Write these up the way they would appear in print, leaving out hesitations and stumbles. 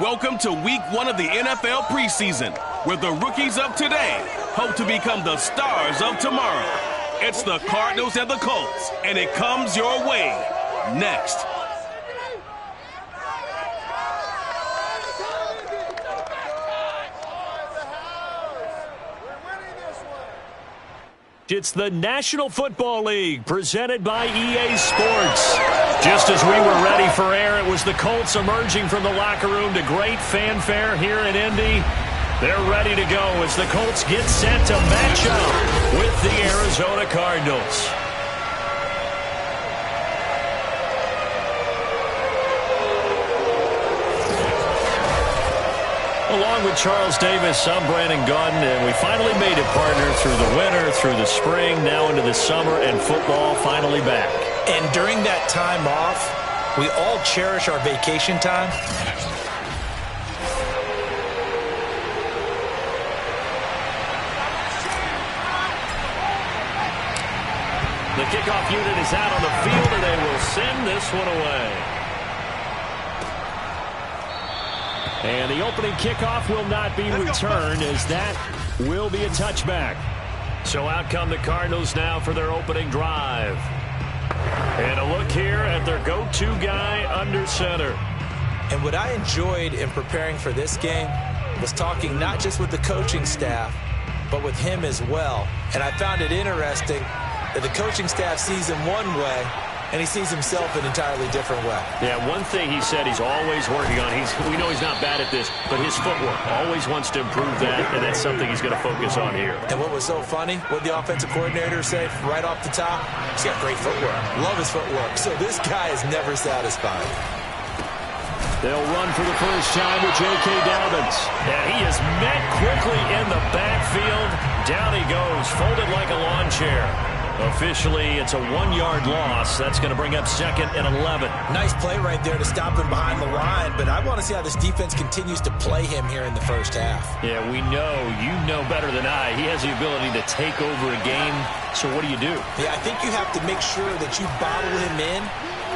Welcome to week 1 of the NFL preseason, where the rookies of today hope to become the stars of tomorrow. It's the Cardinals and the Colts, and it comes your way next. It's the National Football League presented by EA Sports. Just as we were ready for air, it was the Colts emerging from the locker room to great fanfare here in Indy. They're ready to go as the Colts get set to match up with the Arizona Cardinals. Along with Charles Davis, I'm Brandon Gaudin, and we finally made it, partner, through the winter, through the spring, now into the summer, and football finally back. And during that time off, we all cherish our vacation time. The kickoff unit is out on the field, and they will send this one away. And the opening kickoff will not be returned, as that will be a touchback. So out come the Cardinals now for their opening drive. And a look here at their go-to guy under center. And what I enjoyed in preparing for this game was talking not just with the coaching staff, but with him as well. And I found it interesting that the coaching staff sees him one way, and he sees himself an entirely different way. Yeah, one thing he said he's always working on, we know he's not bad at this, but his footwork, always wants to improve that, and that's something he's going to focus on here. And what was so funny, what the offensive coordinator say right off the top, he's got great footwork. Love his footwork. So this guy is never satisfied. They'll run for the first time with J.K. Dobbins. And he is met quickly in the backfield. Down he goes, folded like a lawn chair. Officially, it's a 1-yard loss. That's going to bring up 2nd and 11. Nice play right there to stop him behind the line, but I want to see how this defense continues to play him here in the first half. Yeah, we know, you know better than I, he has the ability to take over a game. So what do you do? Yeah, I think you have to make sure that you bottle him in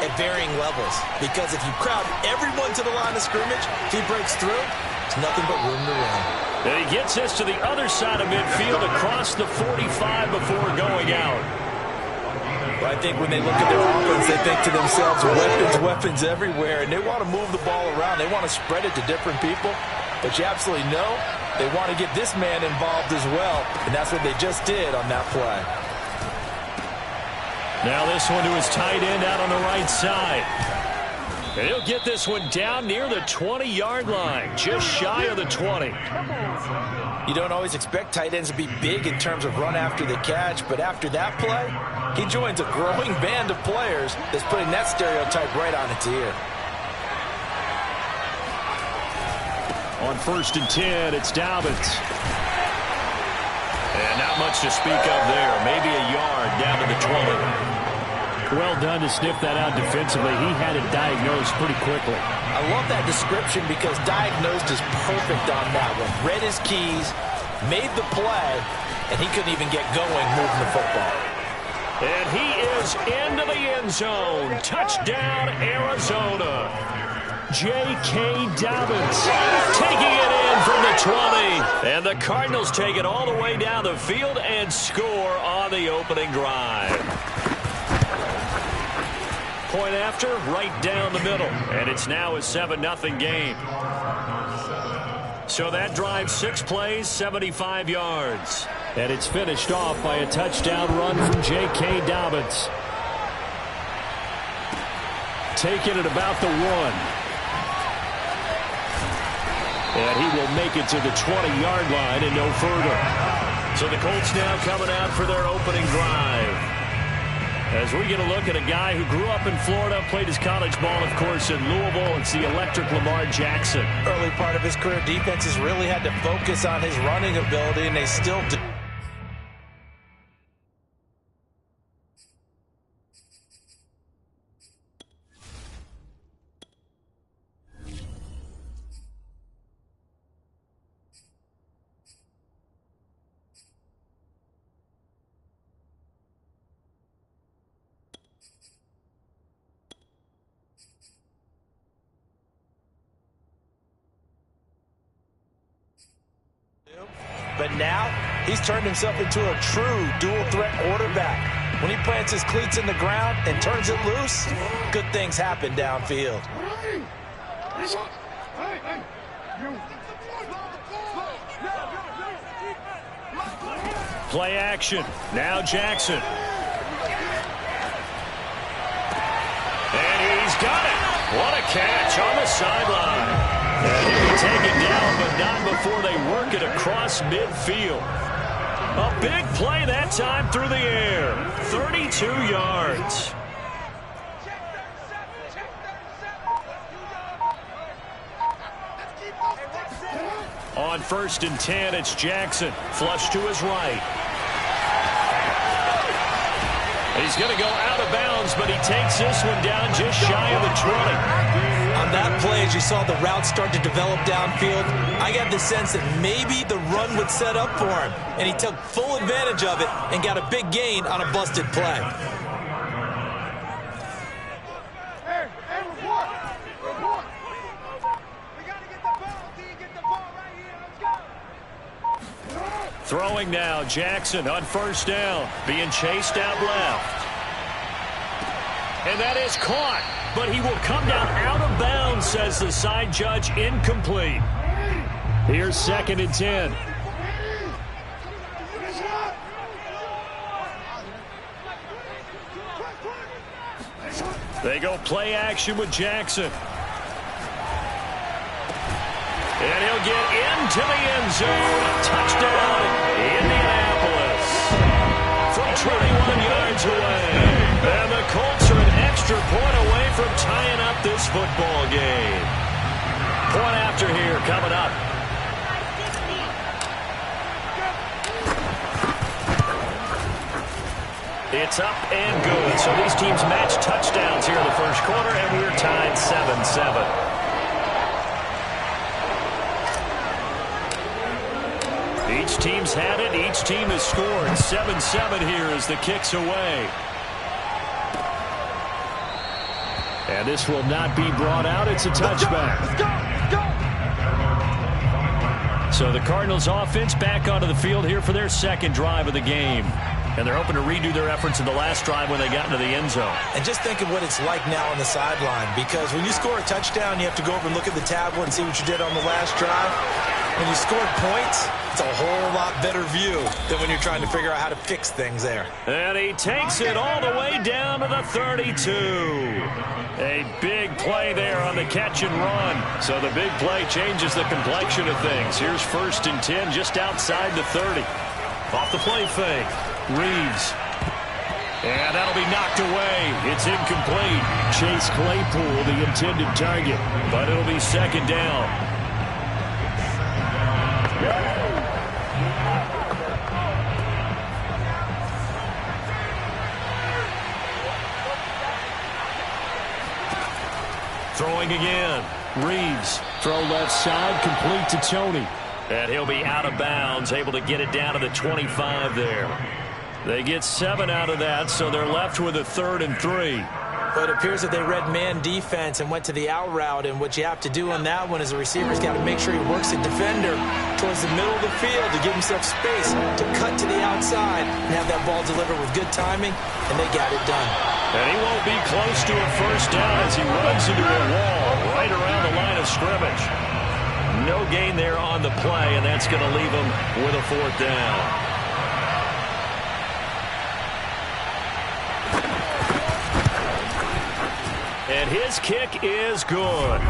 at varying levels, because if you crowd everyone to the line of scrimmage, if he breaks through, it's nothing but room to run. And he gets us to the other side of midfield across the 45 before going out. Well, I think when they look at their offense, they think to themselves, weapons everywhere, and they want to move the ball around. They want to spread it to different people, but you absolutely know they want to get this man involved as well, and that's what they just did on that play. Now this one to his tight end out on the right side. And he'll get this one down near the 20-yard line, just shy of the 20. You don't always expect tight ends to be big in terms of run after the catch, but after that play, he joins a growing band of players that's putting that stereotype right on its ear. On 1st and 10, it's Dobbins. And not much to speak of there. Maybe a yard down to the 20. Well done to sniff that out defensively. He had it diagnosed pretty quickly. I love that description because diagnosed is perfect on that one. Read his keys, made the play, and he couldn't even get going moving the football. And he is into the end zone. Touchdown, Arizona. J.K. Dobbins taking it in from the 20. And the Cardinals take it all the way down the field and score on the opening drive. Point after, right down the middle. And it's now a 7-0 game. So that drive, 6 plays, 75 yards. And it's finished off by a touchdown run from J.K. Dobbins. Taking it about the 1. And he will make it to the 20-yard line and no further. So the Colts now coming out for their opening drive. As we get a look at a guy who grew up in Florida, played his college ball, of course, in Louisville. It's the electric Lamar Jackson. Early part of his career, defenses really had to focus on his running ability, and they still do. But now he's turned himself into a true dual-threat quarterback. When he plants his cleats in the ground and turns it loose, good things happen downfield. Play action. Now Jackson. And he's got it. What a catch on the sideline. And he'll be taken down, but not before they work it across midfield. A big play that time through the air. 32 yards. On 1st and 10, it's Jackson. Flush to his right. He's going to go out of bounds, but he takes this one down just shy of the 20. On that play, as you saw the route start to develop downfield, I got the sense that maybe the run would set up for him, and he took full advantage of it and got a big gain on a busted play. Throwing now, Jackson on 1st down, being chased out left. And that is caught, but he will come down out of bounds, says the side judge, incomplete. Here's 2nd and 10. They go play action with Jackson. And he'll get into the end zone. Touchdown, Indianapolis. From 21 yards away. And the Colts are an extra point away from tying up this football game. Point after here coming up. It's up and good. So these teams match touchdowns here in the first quarter, and we're tied 7-7. Each team's had it. Each team has scored. 7-7 here as the kick's away. And this will not be brought out. It's a touchback. Let's go. So the Cardinals offense back onto the field here for their 2nd drive of the game. And they're hoping to redo their efforts in the last drive when they got into the end zone. And just think of what it's like now on the sideline, because when you score a touchdown, you have to go over and look at the tablet and see what you did on the last drive. When you scored points, it's a whole lot better view than when you're trying to figure out how to fix things there. And he takes it all the way down to the 32. A big play there on the catch and run. So the big play changes the complexion of things. Here's 1st and 10 just outside the 30. Off the play fake. Reeves. And that'll be knocked away. It's incomplete. Chase Claypool, the intended target. But it'll be 2nd down. Throwing again. Reeves. Throw left side, complete to Tony. And he'll be out of bounds, able to get it down to the 25 there. They get 7 out of that, so they're left with a 3rd and 3. But it appears that they read man defense and went to the out route, and what you have to do on that one is the receiver's got to make sure he works the defender towards the middle of the field to give himself space to cut to the outside and have that ball delivered with good timing, and they got it done. And he won't be close to a 1st down as he runs into a wall right around the line of scrimmage. No gain there on the play, and that's going to leave him with a 4th down. And his kick is good.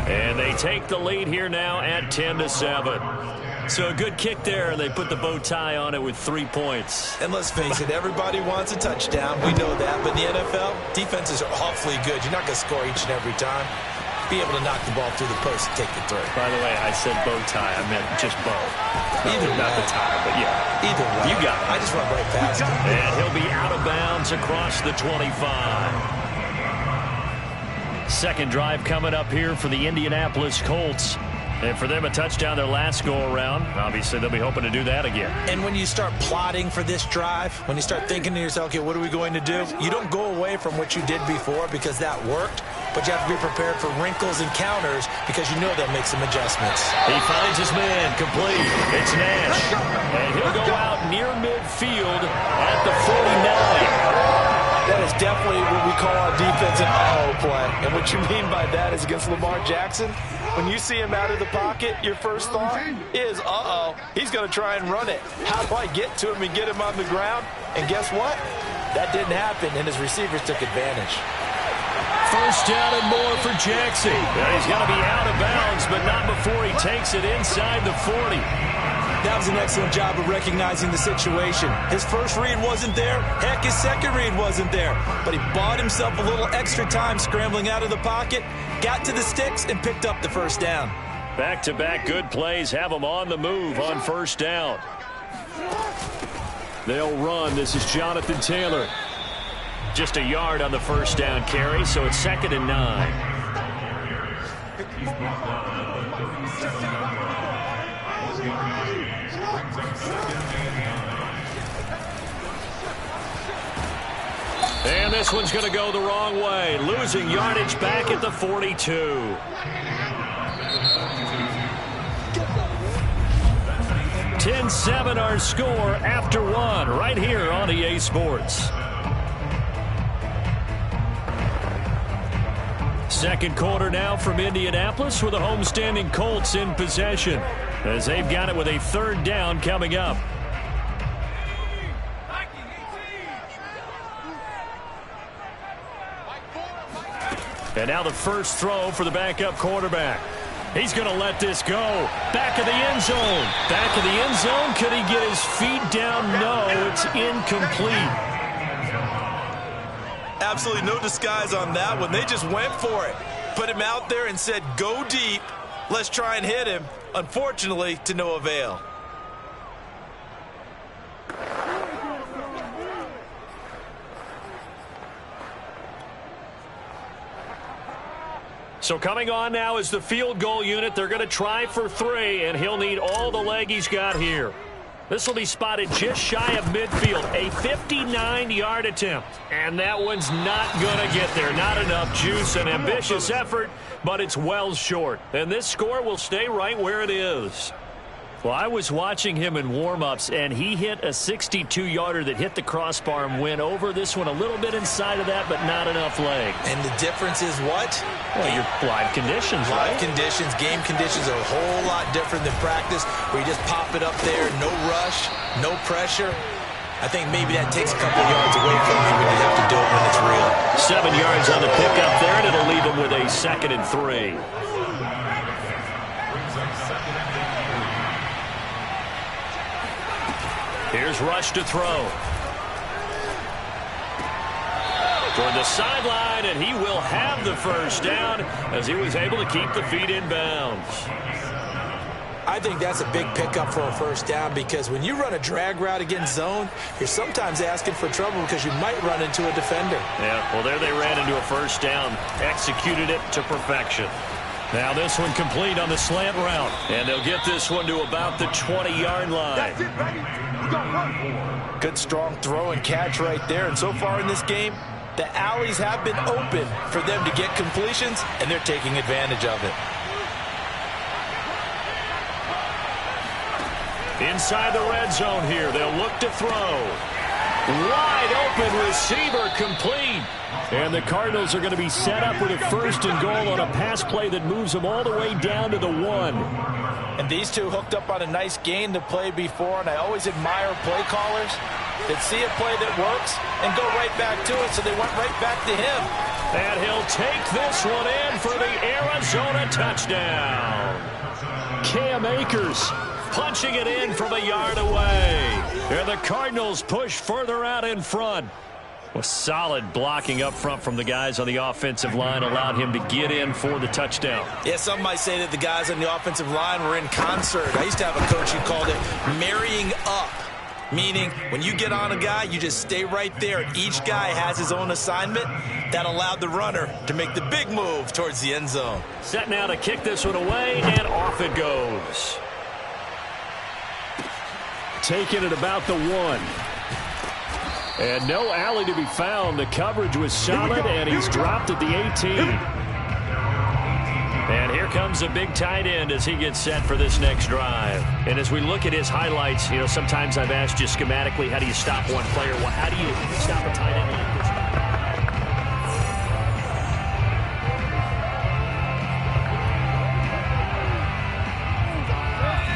And they take the lead here now at 10-7. So a good kick there, and they put the bow tie on it with 3 points. And let's face it, everybody wants a touchdown. We know that. But in the NFL, defenses are awfully good. You're not going to score each and every time. Be able to knock the ball through the post and take the throw. By the way, I said bow tie. I meant just bow. Either not the tie, but yeah. Either way. You got it. I just went right past him. And he'll be out of bounds across the 25. 2nd drive coming up here for the Indianapolis Colts. And for them, a touchdown their last go-around. Obviously, they'll be hoping to do that again. And when you start plotting for this drive, when you start thinking to yourself, okay, what are we going to do? You don't go away from what you did before because that worked. but you have to be prepared for wrinkles and counters because you know they'll make some adjustments. He finds his man, complete. It's Nash. And he'll go out near midfield at the 49. That is definitely what we call on defense an uh-oh play. And what you mean by that is against Lamar Jackson, when you see him out of the pocket, your first thought is, uh-oh, he's going to try and run it. How do I get to him and get him on the ground? And guess what? That didn't happen, and his receivers took advantage. First down and more for Jackson. He's going to be out of bounds, but not before he takes it inside the 40. That was an excellent job of recognizing the situation. His first read wasn't there. Heck, his second read wasn't there. But he bought himself a little extra time scrambling out of the pocket, got to the sticks, and picked up the first down. Back-to-back good plays have him on the move on first down. They'll run. This is Jonathan Taylor. Just a yard on the first down carry, so it's 2nd and 9. And this one's going to go the wrong way. Losing yardage back at the 42. 10-7 our score after one right here on EA Sports. Second quarter now from Indianapolis with the homestanding Colts in possession as they've got it with a third down coming up. And now the first throw for the backup quarterback. He's going to let this go. Back of the end zone. Back of the end zone. Could he get his feet down? No, it's incomplete. Absolutely no disguise on that one. They just went for it. Put him out there and said, go deep. Let's try and hit him. Unfortunately, to no avail. So coming on now is the field goal unit. They're going to try for 3, and he'll need all the leg he's got here. This will be spotted just shy of midfield. A 59-yard attempt. And that one's not going to get there. Not enough juice. An ambitious effort, but it's well short. And this score will stay right where it is. Well, I was watching him in warm-ups, and he hit a 62-yarder that hit the crossbar and went over. This one a little bit inside of that, but not enough leg. And the difference is what? Well, your live conditions, right? Live conditions, game conditions are a whole lot different than practice, where you just pop it up there, no rush, no pressure. I think maybe that takes a couple yards away from you when you have to do it when it's real. 7 yards on the pickup there, and it'll leave him with a 2nd and 3. Here's Rush to throw. Toward the sideline, and he will have the first down as he was able to keep the feet in bounds. I think that's a big pickup for a first down because when you run a drag route against zone, you're sometimes asking for trouble because you might run into a defender. Yeah, well, there they ran into a first down. Executed it to perfection. Now this one complete on the slant route. And they'll get this one to about the 20-yard line. That's it, baby. Good strong throw and catch right there. And so far in this game, the alleys have been open for them to get completions, and they're taking advantage of it. Inside the red zone here, they'll look to throw. Wide open receiver complete. And the Cardinals are going to be set up with a 1st and goal on a pass play that moves them all the way down to the 1. And these two hooked up on a nice gain to play before, and I always admire play callers that see a play that works and go right back to it, so they went right back to him. And he'll take this one in for the Arizona touchdown. Cam Akers punching it in from a yard away. And the Cardinals push further out in front. Well, solid blocking up front from the guys on the offensive line allowed him to get in for the touchdown. Yeah, some might say that the guys on the offensive line were in concert. I used to have a coach who called it marrying up, meaning when you get on a guy, you just stay right there. And each guy has his own assignment. That allowed the runner to make the big move towards the end zone. Set now to kick this one away, and off it goes. Taking it about the 1. And no alley to be found. The coverage was solid, and he's dropped at the 18. And here comes a big tight end as he gets set for this next drive. And as we look at his highlights, you know, sometimes I've asked you schematically, how do you stop one player? Well, how do you stop a tight end like this?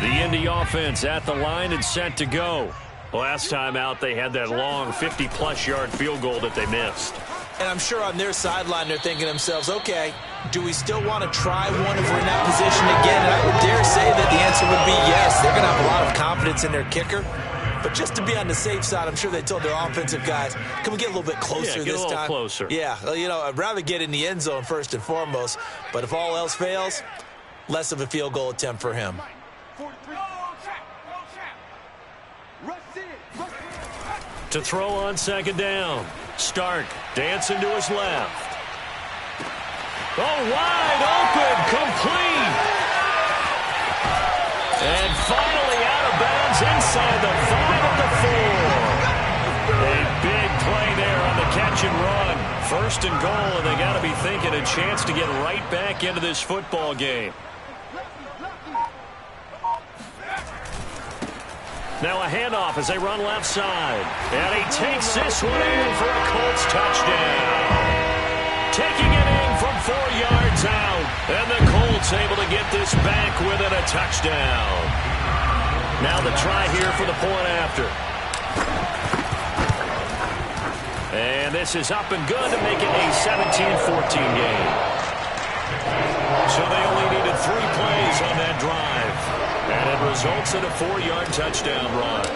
The Indy offense at the line and set to go. Last time out, they had that long 50-plus yard field goal that they missed. And I'm sure on their sideline they're thinking to themselves, okay, do we still want to try one if we're in that position again? And I would dare say that the answer would be yes. They're going to have a lot of confidence in their kicker. But just to be on the safe side, I'm sure they told their offensive guys, can we get a little bit closer this time? Get a little closer. Yeah, well, you know, I'd rather get in the end zone first and foremost. But if all else fails, less of a field goal attempt for him. To throw on second down. Stark dancing to his left. Oh, wide open, complete. And finally out of bounds inside the 5 of the 4. A big play there on the catch and run. First and goal, and they got to be thinking a chance to get right back into this football game. Now a handoff as they run left side. And he takes this one in for a Colts touchdown. Taking it in from 4 yards out. And the Colts able to get this back within a touchdown. Now the try here for the point after. And this is up and good to make it a 17-14 game. So they only needed 3 plays on that drive. And it results in a 4-yard touchdown run.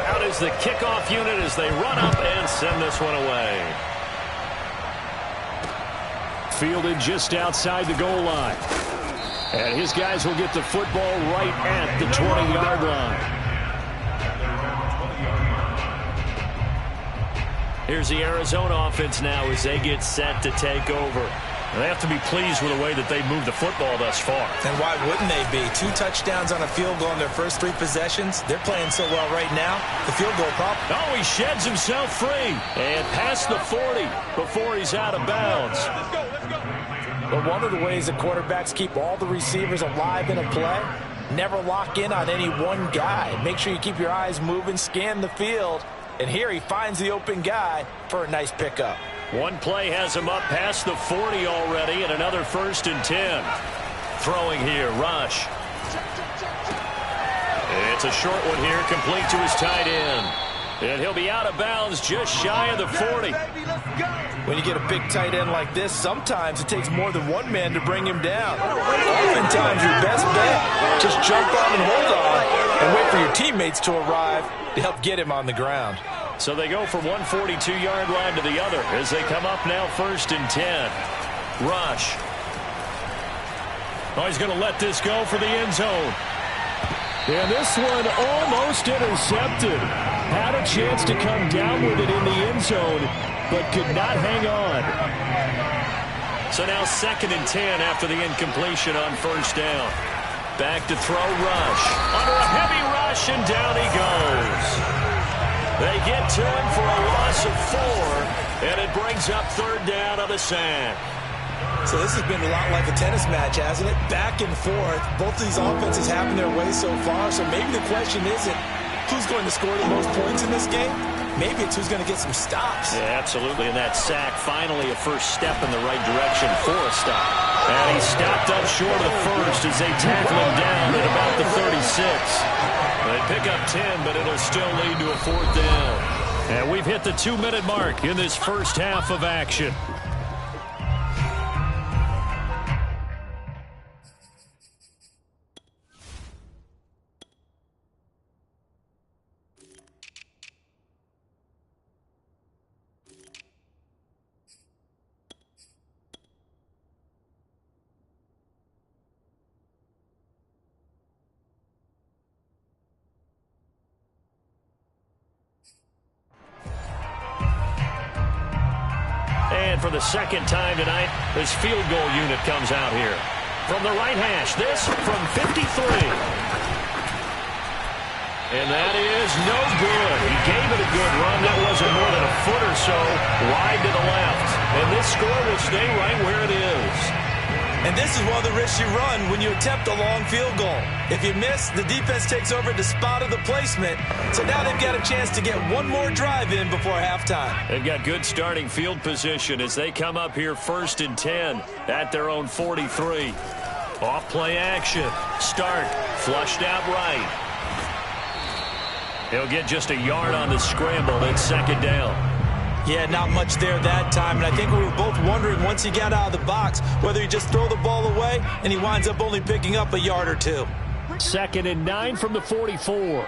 Out is the kickoff unit as they run up and send this one away. Fielded just outside the goal line. And his guys will get the football right at the 20-yard line. Here's the Arizona offense now as they get set to take over. They have to be pleased with the way that they've moved the football thus far. And why wouldn't they be? 2 touchdowns on a field goal in their first 3 possessions. They're playing so well right now. The field goal problem. Oh, he sheds himself free. And past the 40 before he's out of bounds. But one of the ways that quarterbacks keep all the receivers alive in a play, never lock in on any one guy. Make sure you keep your eyes moving, scan the field. And here he finds the open guy for a nice pickup. One play has him up past the 40 already, and another 1st and 10. Throwing here, Rush. It's a short one here, complete to his tight end. And he'll be out of bounds just shy of the 40. When you get a big tight end like this, sometimes it takes more than one man to bring him down. Oftentimes, your best bet, just jump on and hold on and wait for your teammates to arrive to help get him on the ground. So they go from one 42-yard line to the other as they come up now 1st and 10. Rush. Oh, he's going to let this go for the end zone. And this one almost intercepted. Had a chance to come down with it in the end zone, but could not hang on. So now 2nd and 10 after the incompletion on 1st down. Back to throw Rush. Under a heavy rush, and down he goes. They get to him for a loss of 4, and it brings up 3rd down on the sack. So this has been a lot like a tennis match, hasn't it? Back and forth. Both of these offenses having their way so far, so maybe the question isn't who's going to score the most points in this game. Maybe it's who's going to get some stops. Yeah, absolutely, and that sack finally a first step in the right direction for a stop. And he stopped up short of the 1st as they tackle him down at about the 36. They pick up 10, but it'll still lead to a 4th down. And we've hit the 2-minute mark in this first half of action. And for the 2nd time tonight, this field goal unit comes out here. From the right hash, this from 53. And that is no good. He gave it a good run. That wasn't more than a foot or so wide to the left. And this score will stay right where it is. And this is one of the risks you run when you attempt a long field goal. If you miss, the defense takes over the spot of the placement. So now they've got a chance to get one more drive in before halftime. They've got good starting field position as they come up here 1st and 10 at their own 43. Off play action. Start. Flushed out right. He'll get just a yard on the scramble. It's 2nd down. Yeah, not much there that time. And I think we were both wondering once he got out of the box whether he just throw the ball away and he winds up only picking up a yard or two. 2nd and 9 from the 44.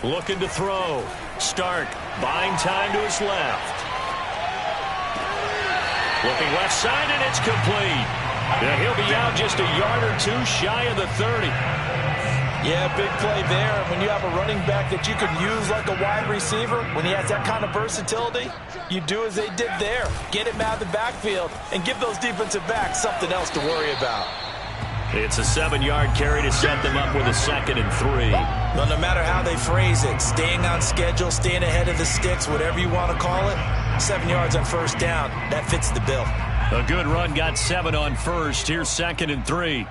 Looking to throw. Start. Buying time to his left. Looking left side, and it's complete. Yeah, he'll be out just a yard or two shy of the 30. Yeah, big play there. And when you have a running back that you can use like a wide receiver, when he has that kind of versatility, you do as they did there. Get him out of the backfield and give those defensive backs something else to worry about. It's a 7-yard carry to set them up with a 2nd and 3. Well, no matter how they phrase it, staying on schedule, staying ahead of the sticks, whatever you want to call it, 7 yards on 1st down, that fits the bill. A good run got 7 on 1st. Here's 2nd and 3.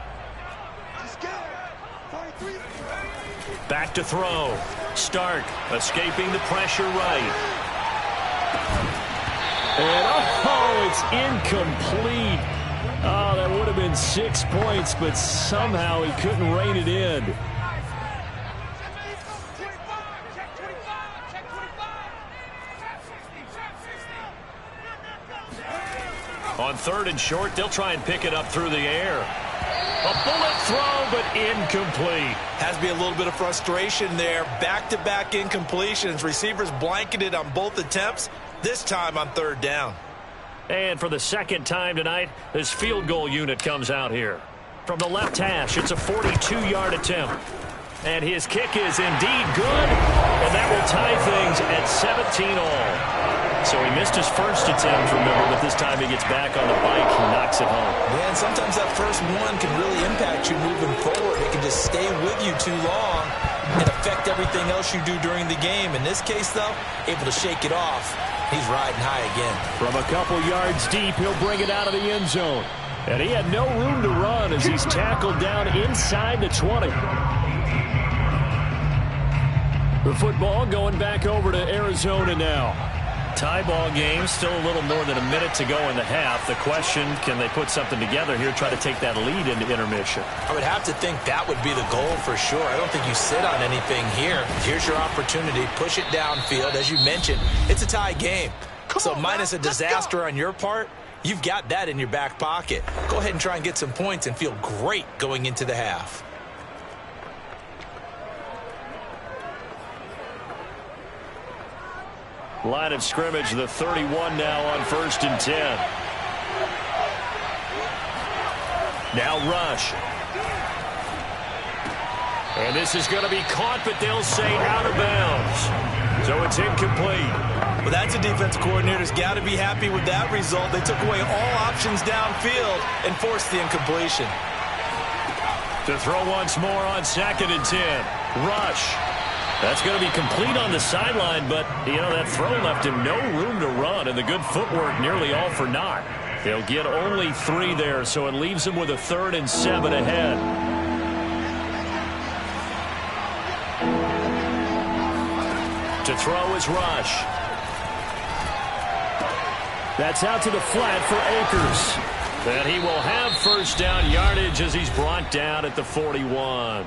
Back to throw. Start. Escaping the pressure right. And it's incomplete. Oh, that would have been 6 points, but somehow he couldn't rein it in. On 3rd and short, they'll try and pick it up through the air. A bullet throw, but incomplete. Has to be a little bit of frustration there. Back-to-back incompletions. Receivers blanketed on both attempts, this time on 3rd down. And for the 2nd time tonight, this field goal unit comes out here. From the left hash, it's a 42-yard attempt. And his kick is indeed good, and that will tie things at 17 all. So he missed his first attempt, remember, but this time he gets back on the bike and knocks it home. Man, sometimes that first one can really impact you moving forward. It can just stay with you too long and affect everything else you do during the game. In this case, though, able to shake it off. He's riding high again. From a couple yards deep, he'll bring it out of the end zone. And he had no room to run as he's tackled down inside the 20. The football going back over to Arizona now. Tie ball game, still a little more than a minute to go in the half. The question, can they put something together here, try to take that lead into intermission? I would have to think that would be the goal for sure. I don't think you sit on anything here. Here's your opportunity. Push it downfield. As you mentioned, it's a tie game. So minus a disaster on your part, you've got that in your back pocket. Go ahead and try and get some points and feel great going into the half. Line of scrimmage, the 31 now on 1st and 10. Now rush. And this is going to be caught, but they'll say out of bounds. So it's incomplete. Well, that's a defense coordinator's got to be happy with that result. They took away all options downfield and forced the incompletion. To throw once more on 2nd and 10. Rush. That's going to be complete on the sideline, but, you know, that throw left him no room to run, and the good footwork nearly all for naught. They'll get only 3 there, so it leaves him with a 3rd and 7 ahead. To throw is Rush. That's out to the flat for Akers. And he will have 1st down yardage as he's brought down at the 41.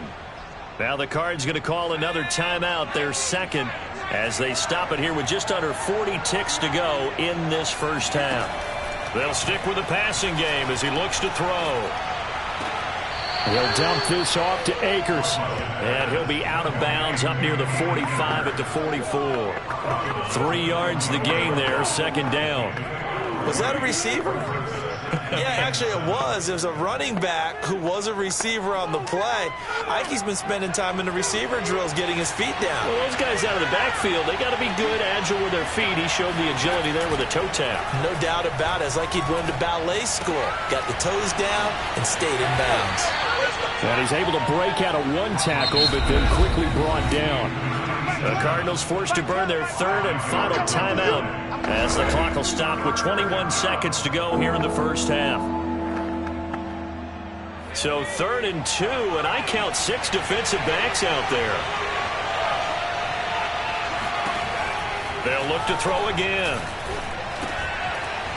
Now the Cards going to call another timeout, their 2nd, as they stop it here with just under 40 ticks to go in this 1st half. They'll stick with the passing game as he looks to throw. He'll dump this off to Akers. And he'll be out of bounds up near the 45 at the 44. 3 yards the gain there, 2nd down. Was that a receiver? Yeah, actually it was. There's a running back who was a receiver on the play. Ike's been spending time in the receiver drills getting his feet down. Well, those guys out of the backfield, they got to be good, agile with their feet. He showed the agility there with a toe tap. No doubt about it. It's like he'd gone to ballet school. Got the toes down and stayed in bounds. And he's able to break out of one tackle, but then quickly brought down. The Cardinals forced to burn their third and final timeout as the clock will stop with 21 seconds to go here in the first half. So 3rd and 2, and I count 6 defensive backs out there. They'll look to throw again.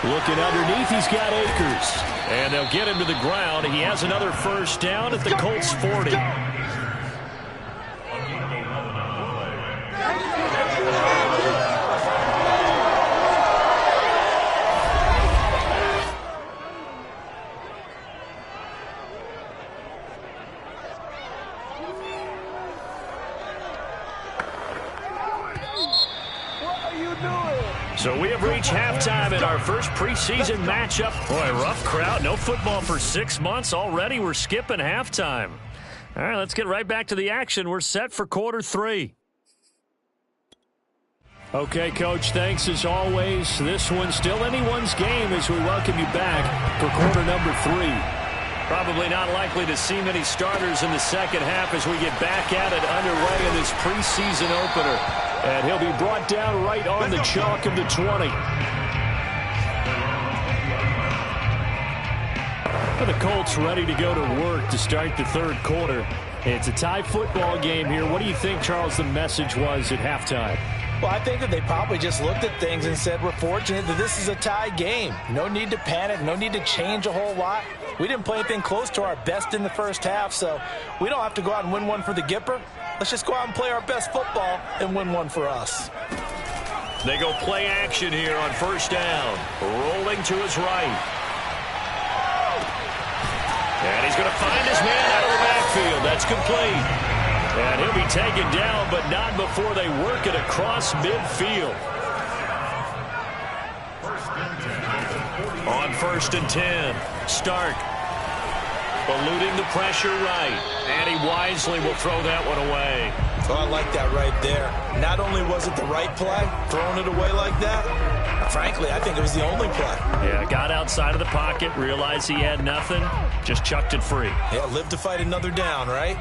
Looking underneath, he's got Akers. And they'll get him to the ground. He has another first down at the Colts 40. So we have reached halftime in our first preseason matchup. Boy, rough crowd. No football for 6 months. Already we're skipping halftime. All right, let's get right back to the action. We're set for quarter 3. Okay, Coach, thanks as always. This one's still anyone's game as we welcome you back for quarter number 3. Probably not likely to see many starters in the second half as we get back at it underway in this preseason opener. And he'll be brought down right on the chalk of the 20. And the Colts ready to go to work to start the third quarter. It's a tie football game here. What do you think, Charles, the message was at halftime? Well, I think that they probably just looked at things and said, we're fortunate that this is a tie game. No need to panic. No need to change a whole lot. We didn't play anything close to our best in the first half, so we don't have to go out and win one for the Gipper. Let's just go out and play our best football and win one for us. They go play action here on first down. Rolling to his right. And he's going to find his man out of the backfield. That's complete. And he'll be taken down, but not before they work it across midfield. On 1st and 10, Stark eluding the pressure right. And he wisely will throw that one away. Oh, I like that right there. Not only was it the right play, throwing it away like that, frankly, I think it was the only play. Yeah, got outside of the pocket, realized he had nothing, just chucked it free. Yeah, live to fight another down, right?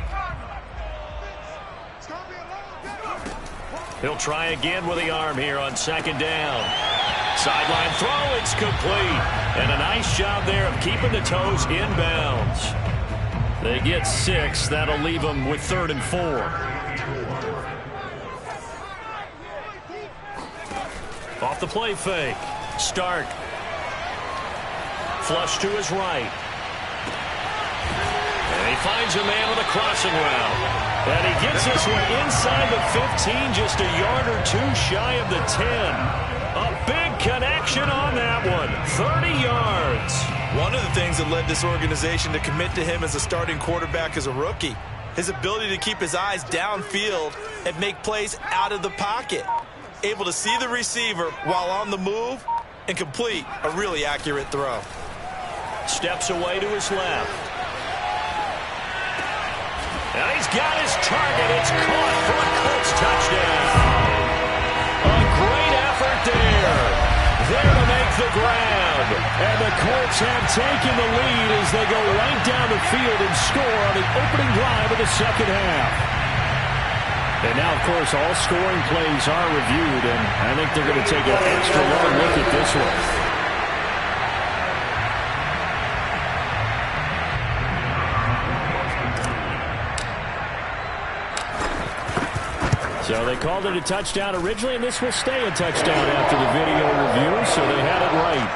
He'll try again with the arm here on 2nd down. Sideline throw, it's complete. And a nice job there of keeping the toes in bounds. They get 6. That'll leave them with 3rd and 4. Off the play fake. Stark. Flush to his right. And he finds a man with a crossing route. And he gets this one inside the 15, just a yard or 2 shy of the 10. A big connection on that one. 30 yards. One of the things that led this organization to commit to him as a starting quarterback as a rookie, his ability to keep his eyes downfield and make plays out of the pocket. Able to see the receiver while on the move and complete a really accurate throw. Steps away to his left. And he's got his target. It's caught for a Colts touchdown. A great effort there. There to make the grab. And the Colts have taken the lead as they go right down the field and score on the opening drive of the second half. And now, of course, all scoring plays are reviewed, and I think they're going to take an extra long look at this one. So they called it a touchdown originally, and this will stay a touchdown after the video review, so they had it right.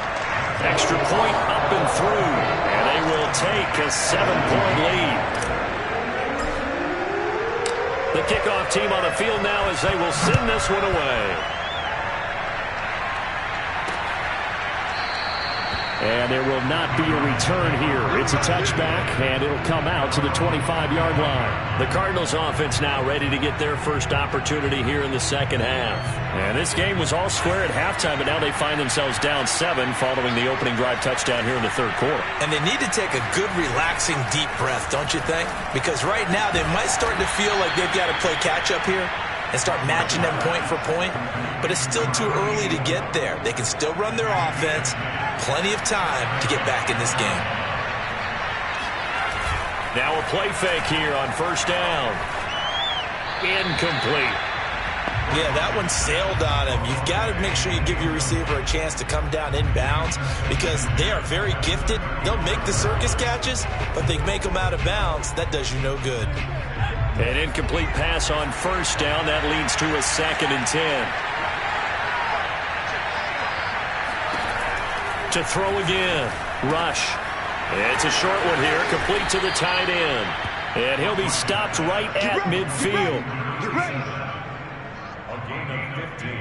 Extra point up and through, and they will take a 7-point lead. The kickoff team on the field now as they will send this one away. And there will not be a return here. It's a touchback, and it'll come out to the 25-yard line. The Cardinals offense now ready to get their first opportunity here in the second half. And this game was all square at halftime, but now they find themselves down 7 following the opening drive touchdown here in the third quarter. And they need to take a good, relaxing, deep breath, don't you think? Because right now they might start to feel like they've got to play catch-up here and start matching them point for point. But it's still too early to get there. They can still run their offense. Plenty of time to get back in this game. Now a play fake here on first down. Incomplete. Yeah, that one sailed on him. You've got to make sure you give your receiver a chance to come down inbounds because they are very gifted. They'll make the circus catches, but they make them out of bounds. That does you no good. An incomplete pass on first down. That leads to a 2nd and 10. To throw again. Rush. It's a short one here, complete to the tight end. And he'll be stopped right at midfield.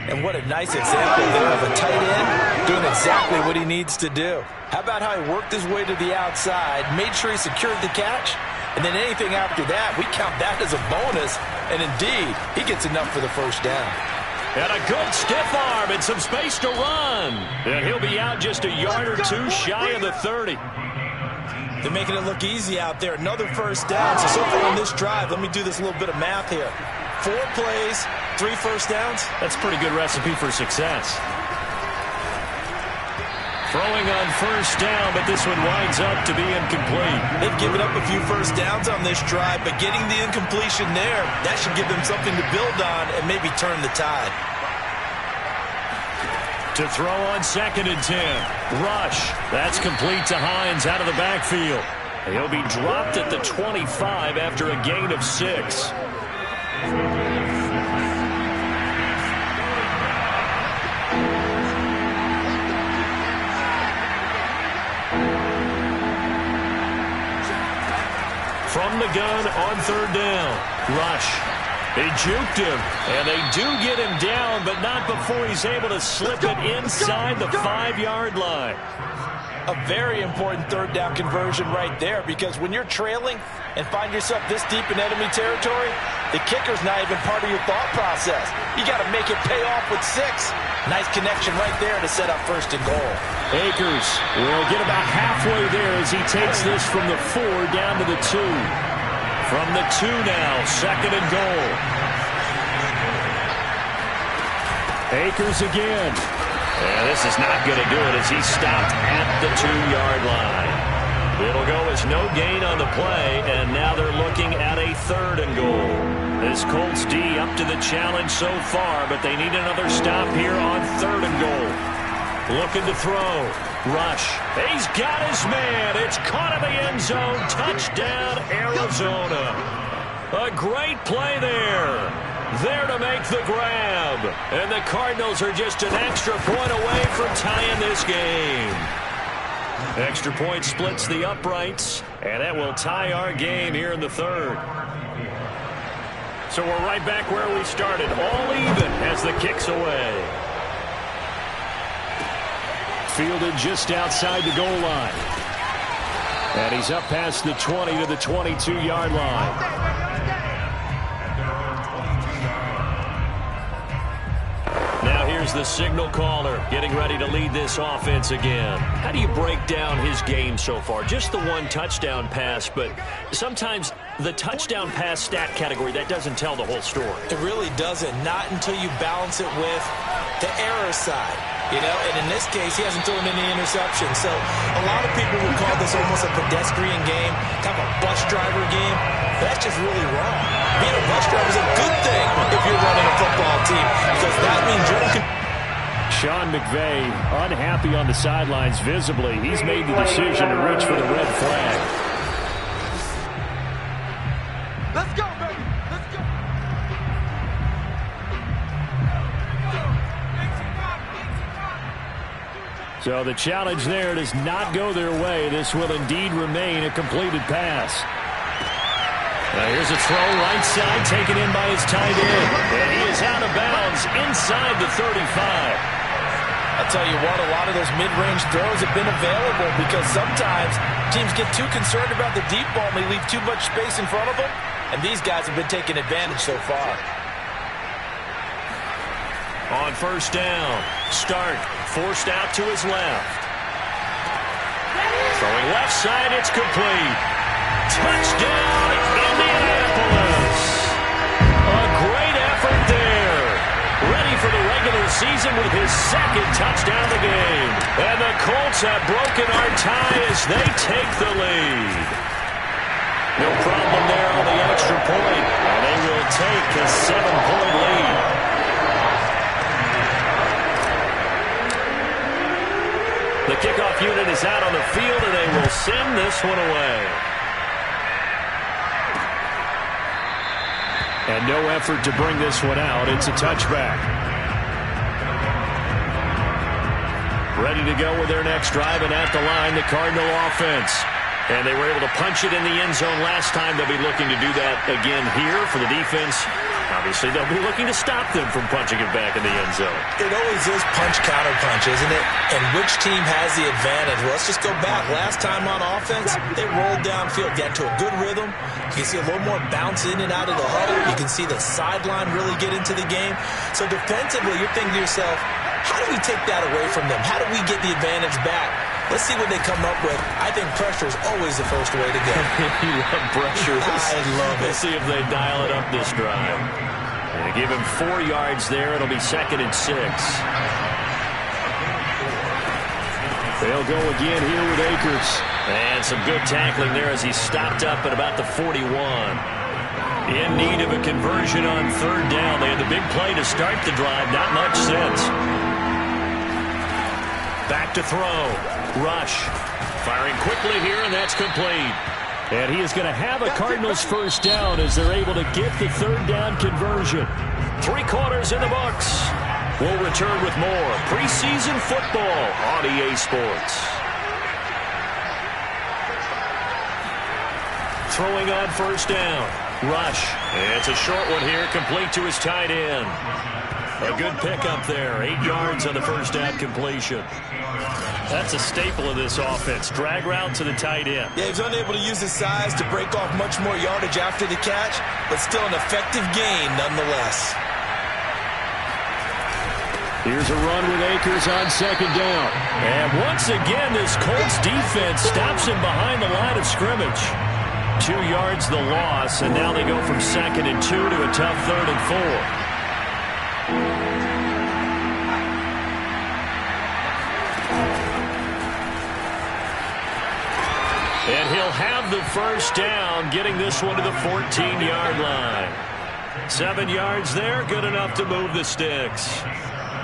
And what a nice example there of a tight end doing exactly what he needs to do. How about how he worked his way to the outside, made sure he secured the catch, and then anything after that, we count that as a bonus. And indeed, he gets enough for the first down. And a good stiff arm and some space to run. And he'll be out just a yard or two shy of the 30. They're making it look easy out there. Another first down. So far on this drive, let me do this little bit of math here. 4 plays, 3 first downs. That's a pretty good recipe for success. Throwing on first down, but this one winds up to be incomplete. They've given up a few first downs on this drive, but getting the incompletion there, that should give them something to build on and maybe turn the tide. To throw on 2nd and 10. Rush. That's complete to Hines out of the backfield. He'll be dropped at the 25 after a gain of 6. From the gun on 3rd down. Rush. They juked him, and they do get him down, but not before he's able to slip it inside the 5-yard line. A very important 3rd down conversion right there, because when you're trailing and find yourself this deep in enemy territory, the kicker's not even part of your thought process. You got to make it pay off with 6. Nice connection right there to set up 1st and goal. Akers will get about halfway there as he takes this from the 4 down to the 2. From the 2 now, 2nd and goal. Akers again. And this is not going to do it as he's stopped at the 2-yard line. It'll go as no gain on the play, and now they're looking at a 3rd and goal. This Colts D up to the challenge so far, but they need another stop here on 3rd and goal. Looking to throw. Rush. He's got his man. It's caught in the end zone. Touchdown, Arizona. A great play there. There to make the grab. And the Cardinals are just an extra point away from tying this game. Extra point splits the uprights, and that will tie our game here in the 3rd. So we're right back where we started, all even as the kick's away. Fielded just outside the goal line. And he's up past the 20 to the 22-yard line. Now here's the signal caller getting ready to lead this offense again. How do you break down his game so far? Just the 1 touchdown pass, but sometimes the touchdown pass stat category, that doesn't tell the whole story. It really doesn't. Not until you balance it with the error side. You know, and in this case, he hasn't thrown any interceptions. So a lot of people would call this almost a pedestrian game, kind of a bus driver game. But that's just really wrong. Being a bus driver is a good thing if you're running a football team, because that means you're Sean McVay unhappy on the sidelines visibly. He's made the decision to reach for the red flag. Let's go, baby. Let's go. So the challenge there does not go their way. This will indeed remain a completed pass. Now here's a throw right side, taken in by his tight end. And he is out of bounds inside the 35. I'll tell you what, a lot of those mid-range throws have been available because sometimes teams get too concerned about the deep ball and they leave too much space in front of them, and these guys have been taking advantage so far. On first down, Stark forced out to his left. Throwing left side, it's complete. Touchdown, Indianapolis. A great effort there. Ready for the regular season with his second touchdown of the game. And the Colts have broken our tie as they take the lead. No problem there on the extra point. And they will take a 7-point lead. The kickoff unit is out on the field, and they will send this one away. And no effort to bring this one out. It's a touchback. Ready to go with their next drive, and at the line, the Cardinal offense. And they were able to punch it in the end zone last time. They'll be looking to do that again here for the defense. Obviously, they'll be looking to stop them from punching it back in the end zone. It always is punch-counter-punch, isn't it? And which team has the advantage? Well, let's just go back. Last time on offense, they rolled downfield, got to a good rhythm. You can see a little more bounce in and out of the huddle. You can see the sideline really get into the game. So defensively, you're thinking to yourself, how do we take that away from them? How do we get the advantage back? Let's see what they come up with. I think pressure is always the first way to go. You love pressure. I love it. Let's see if they dial it up this drive. They give him 4 yards there. It'll be 2nd and 6. They'll go again here with Akers. And some good tackling there as he stopped up at about the 41. In need of a conversion on 3rd down. They had the big play to start the drive. Not much sense. Back to throw. Rush. Firing quickly here, and that's complete. And he is going to have a Cardinals first down as they're able to get the 3rd down conversion. 3 quarters in the books. We'll return with more preseason football on EA Sports. Throwing on first down. Rush. It's a short one here, complete to his tight end. A good pickup there. 8 yards on the first down completion. That's a staple of this offense. Drag route to the tight end. Yeah, he's unable to use his size to break off much more yardage after the catch, but still an effective gain nonetheless. Here's a run with Akers on 2nd down. And once again, this Colts defense stops him behind the line of scrimmage. 2 yards the loss, and now they go from 2nd and 2 to a tough 3rd and 4. And he'll have the first down, getting this one to the 14-yard line. 7 yards there, good enough to move the sticks.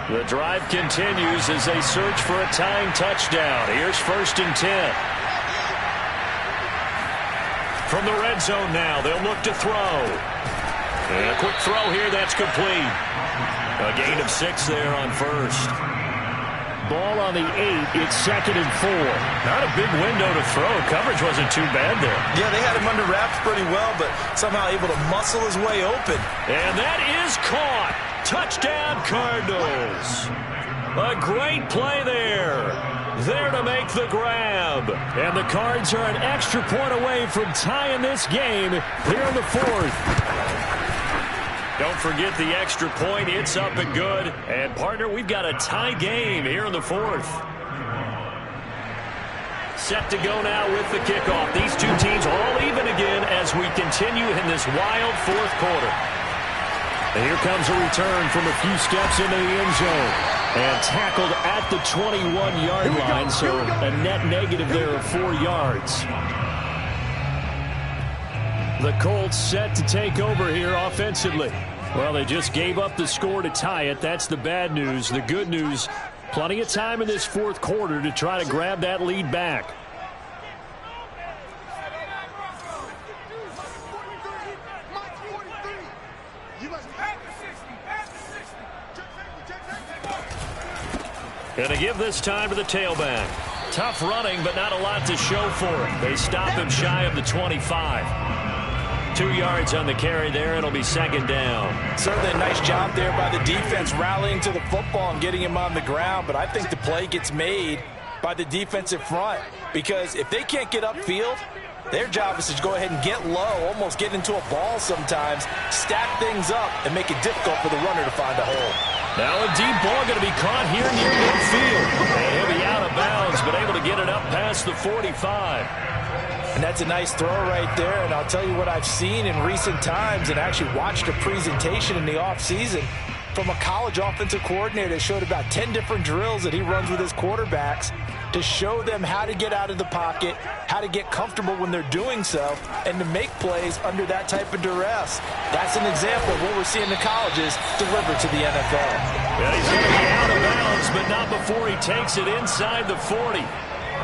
The drive continues as they search for a tying touchdown. Here's 1st and 10. From the red zone now, they'll look to throw. And a quick throw here, that's complete. A gain of 6 there on 1st. Ball on the 8, it's 2nd and 4. Not a big window to throw. Coverage wasn't too bad there. Yeah, they had him under wraps pretty well, but somehow able to muscle his way open. And that is caught. Touchdown, Cardinals. A great play there. There to make the grab. And the Cards are an extra point away from tying this game here in the 4th. Don't forget the extra point. It's up and good. And, partner, we've got a tie game here in the 4th. Set to go now with the kickoff. These two teams all even again as we continue in this wild 4th quarter. And here comes a return from a few steps into the end zone. And tackled at the 21-yard line, so a net negative there of 4 yards. The Colts set to take over here offensively. Well, they just gave up the score to tie it. That's the bad news. The good news, plenty of time in this 4th quarter to try to grab that lead back. Gonna give this time to the tailback. Tough running, but not a lot to show for it. They stop him shy of the 25. 2 yards on the carry there. It'll be second down. Certainly a nice job there by the defense rallying to the football and getting him on the ground. But I think the play gets made by the defensive front, because if they can't get upfield, their job is to go ahead and get low, almost get into a ball sometimes, stack things up, and make it difficult for the runner to find a hole. Now a deep ball going to be caught here near midfield. And he'll be out of bounds, but able to get it up past the 45. And that's a nice throw right there. And I'll tell you what I've seen in recent times, and actually watched a presentation in the offseason from a college offensive coordinator that showed about 10 different drills that he runs with his quarterbacks to show them how to get out of the pocket, how to get comfortable when they're doing so, and to make plays under that type of duress. That's an example of what we're seeing the colleges deliver to the NFL. Yeah, he's going to be out of bounds, but not before he takes it inside the 40.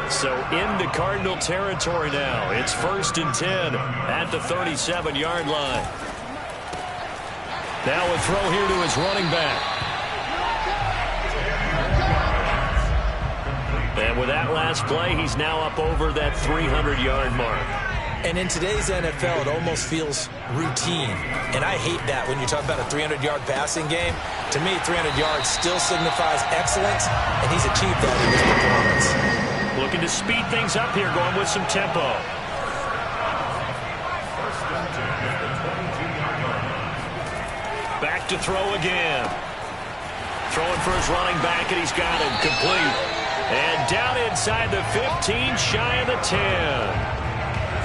So into Cardinal territory now. It's 1st and 10 at the 37-yard line. Now a throw here to his running back. And with that last play, he's now up over that 300-yard mark. And in today's NFL, it almost feels routine. And I hate that when you talk about a 300-yard passing game. To me, 300 yards still signifies excellence, and he's achieved that in his performance. Looking to speed things up here, going with some tempo. Back to throw again. Throwing for his running back, and he's got it complete. And down inside the 15, shy of the 10.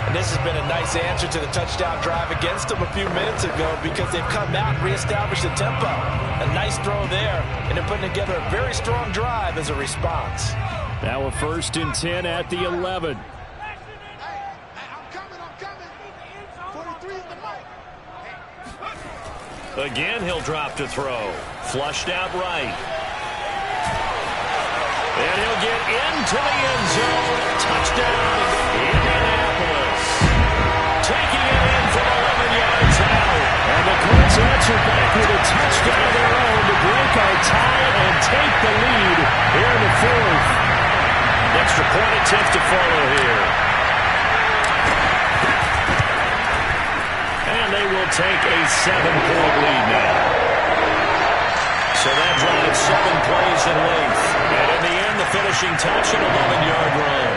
And this has been a nice answer to the touchdown drive against them a few minutes ago, because they've come out and reestablished the tempo. A nice throw there, and they're putting together a very strong drive as a response. Now a 1st and 10 at the 11. Again, he'll drop to throw. Flushed out right. And he'll get into the end zone. Touchdown, Indianapolis. Taking it in from 11 yards out. And the Colts answer back with a touchdown of their own to break our tie and take the lead here in the 4th. Extra point attempt to follow here. And they will take a 7-point lead now. So that drives 7 plays in length. And in the end, the finishing touch, an 11-yard run.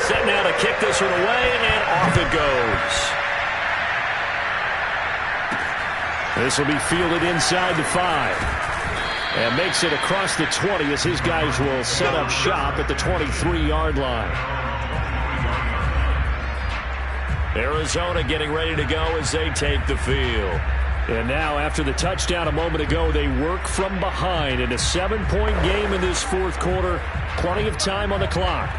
Set now to kick this one away, and off it goes. This will be fielded inside the 5. And makes it across the 20 as his guys will set up shop at the 23-yard line. Arizona getting ready to go as they take the field. And now, after the touchdown a moment ago, they work from behind in a 7-point game in this 4th quarter. Plenty of time on the clock.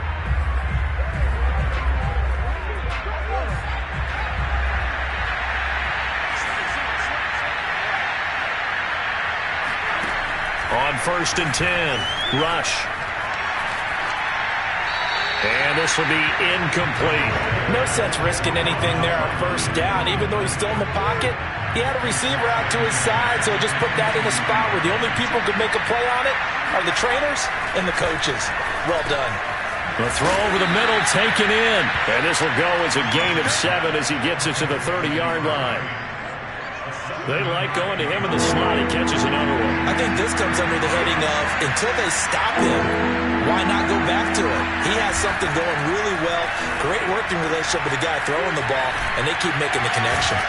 On 1st and 10, rush. And this will be incomplete. No sense risking anything there on 1st down. Even though he's still in the pocket, he had a receiver out to his side, so just put that in a spot where the only people who can make a play on it are the trainers and the coaches. Well done. The throw over the middle, taken in. And this will go as a gain of 7 as he gets it to the 30-yard line. They like going to him in the slot. He catches another one. I think this comes under the heading of, until they stop him, why not go back to it? He has something going really well. Great working relationship with the guy throwing the ball, and they keep making the connection.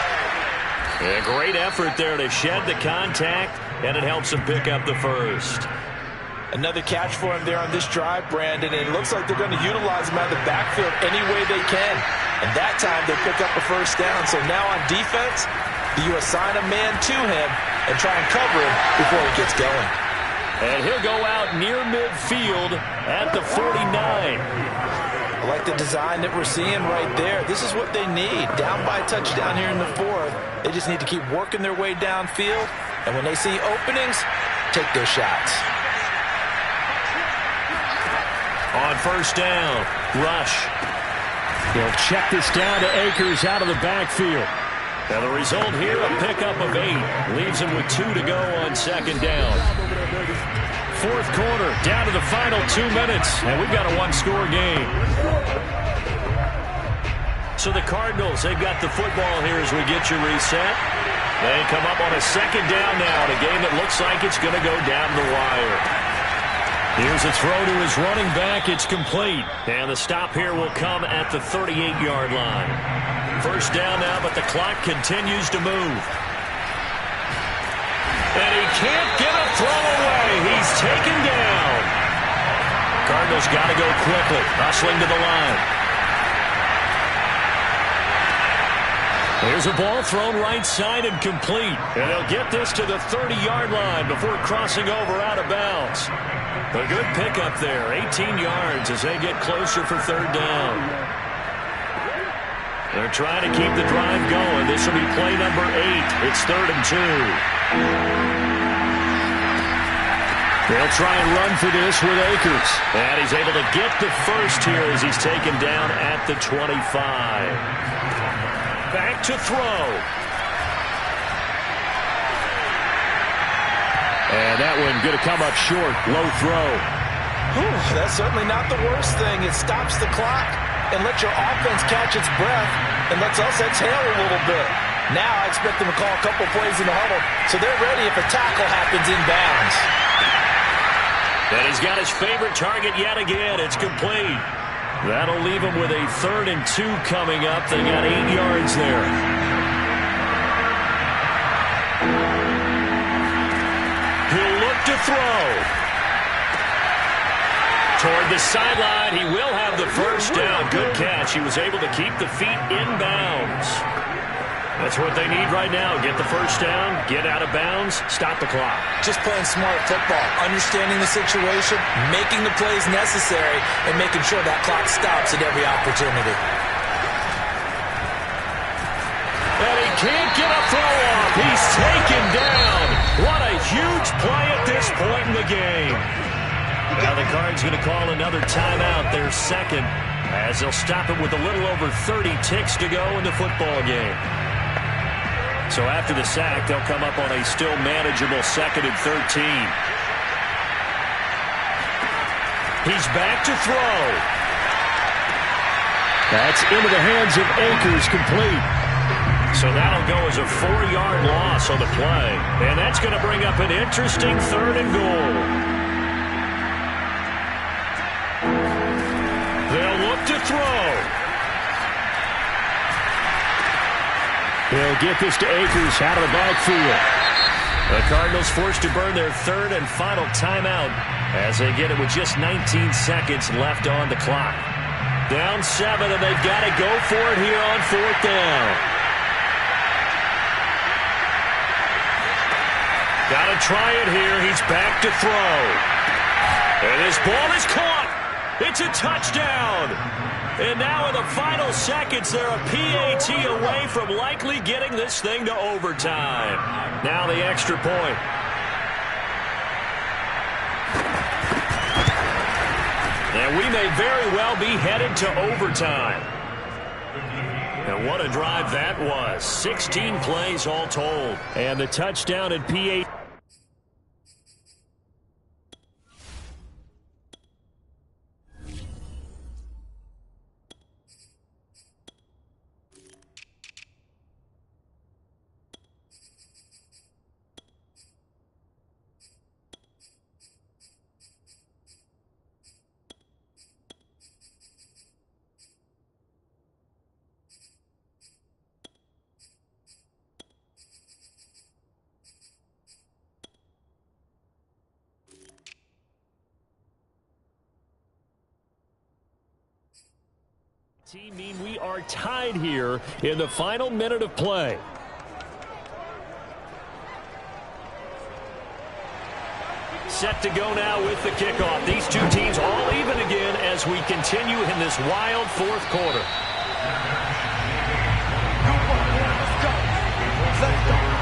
A great effort there to shed the contact, and it helps him pick up the 1st. Another catch for him there on this drive, Brandon, and it looks like they're going to utilize him out of the backfield any way they can. And that time they pick up a 1st down. So now on defense, you assign a man to him and try and cover him before he gets going. And he'll go out near midfield at the 49. I like the design that we're seeing right there. This is what they need. Down by a touchdown here in the 4th. They just need to keep working their way downfield. And when they see openings, take those shots. On 1st down, rush. They'll check this down to Akers out of the backfield. Now the result here, a pickup of 8. Leaves him with 2 to go on 2nd down. 4th quarter, down to the final 2 minutes. And we've got a 1-score game. So the Cardinals, they've got the football here as we get you reset. They come up on a second down now in a game that looks like it's going to go down the wire. Here's a throw to his running back. It's complete. And the stop here will come at the 38-yard line. First down now, but the clock continues to move. And he can't get a throw away. He's taken down. Cardinals got to go quickly, hustling to the line. There's a ball thrown right side and complete. And they'll get this to the 30-yard line before crossing over out of bounds. A good pickup there, 18 yards as they get closer for third down. They're trying to keep the drive going. This will be play number 8. It's 3rd and 2. They'll try and run for this with Akers. And he's able to get the first here as he's taken down at the 25. Back to throw. And that one going to come up short. Low throw. Whew, that's certainly not the worst thing. It stops the clock and lets your offense catch its breath and lets us exhale a little bit. Now I expect them to call a couple plays in the huddle so they're ready if a tackle happens inbounds. And he's got his favorite target yet again. It's complete. That'll leave him with a 3rd and 2 coming up. They got 8 yards there. He'll look to throw. Toward the sideline, he will have the first down. Good catch. He was able to keep the feet in bounds. That's what they need right now. Get the first down, get out of bounds, stop the clock. Just playing smart football, understanding the situation, making the plays necessary, and making sure that clock stops at every opportunity. And he can't get a throw off. He's taken down. What a huge play at this point in the game. Now the Cards going to call another timeout, their second, as they'll stop it with a little over 30 ticks to go in the football game. So after the sack, they'll come up on a still manageable 2nd and 13. He's back to throw. That's into the hands of Akers, complete. So that'll go as a 4-yard loss on the play. And that's going to bring up an interesting 3rd and goal. They'll look to throw. He'll get this to Akers out of the backfield. The Cardinals forced to burn their 3rd and final timeout as they get it with just 19 seconds left on the clock. Down 7, and they've got to go for it here on 4th down. Got to try it here. He's back to throw. And his ball is caught. It's a touchdown. And now in the final seconds, they're a PAT away from likely getting this thing to overtime. Now the extra point. And we may very well be headed to overtime. And what a drive that was. 16 plays all told. And the touchdown at PAT. Mean we are tied here in the final minute of play. Set to go now with the kickoff. These two teams all even again as we continue in this wild 4th quarter. Let's go.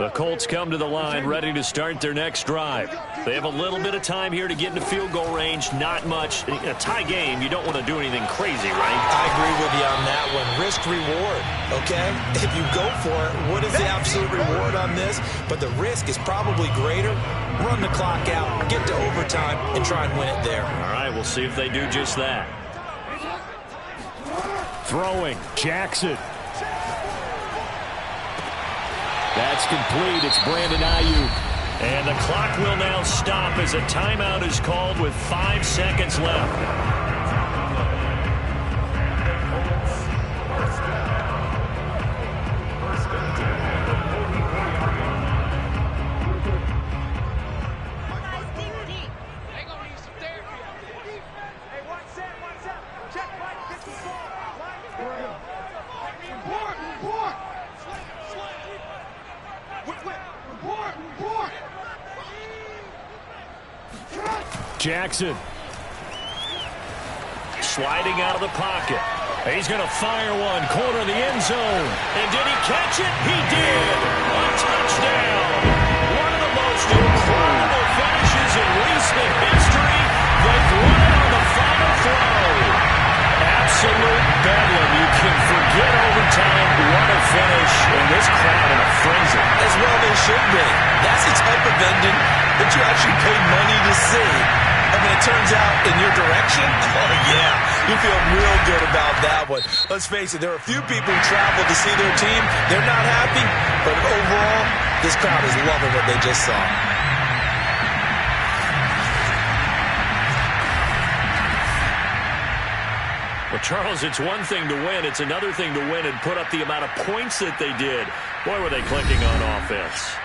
The Colts come to the line ready to start their next drive. They have a little bit of time here to get into field goal range. Not much. In a tie game, you don't want to do anything crazy, right? I agree with you on that one. Risk-reward, okay? If you go for it, what is the absolute reward on this? But the risk is probably greater. Run the clock out, get to overtime, and try and win it there. All right, we'll see if they do just that. Throwing, Jackson. That's complete. It's Brandon Ayuk. And the clock will now stop as a timeout is called with 5 seconds left. Jackson. Sliding out of the pocket. He's going to fire one. Corner of the end zone. And did he catch it? He did. A touchdown. One of the most incredible finishes in recent history. They've won it on the final throw. Absolute bedlam. You can forget overtime. What a finish. And this crowd in a frenzy. As well they should be. That's the type of ending that you actually paid money to see. And when it turns out in your direction, oh yeah, you feel real good about that one. Let's face it, there are a few people who travel to see their team. They're not happy, but overall, this crowd is loving what they just saw. Well, Charles, it's one thing to win. It's another thing to win and put up the amount of points that they did. Boy, were they clicking on offense.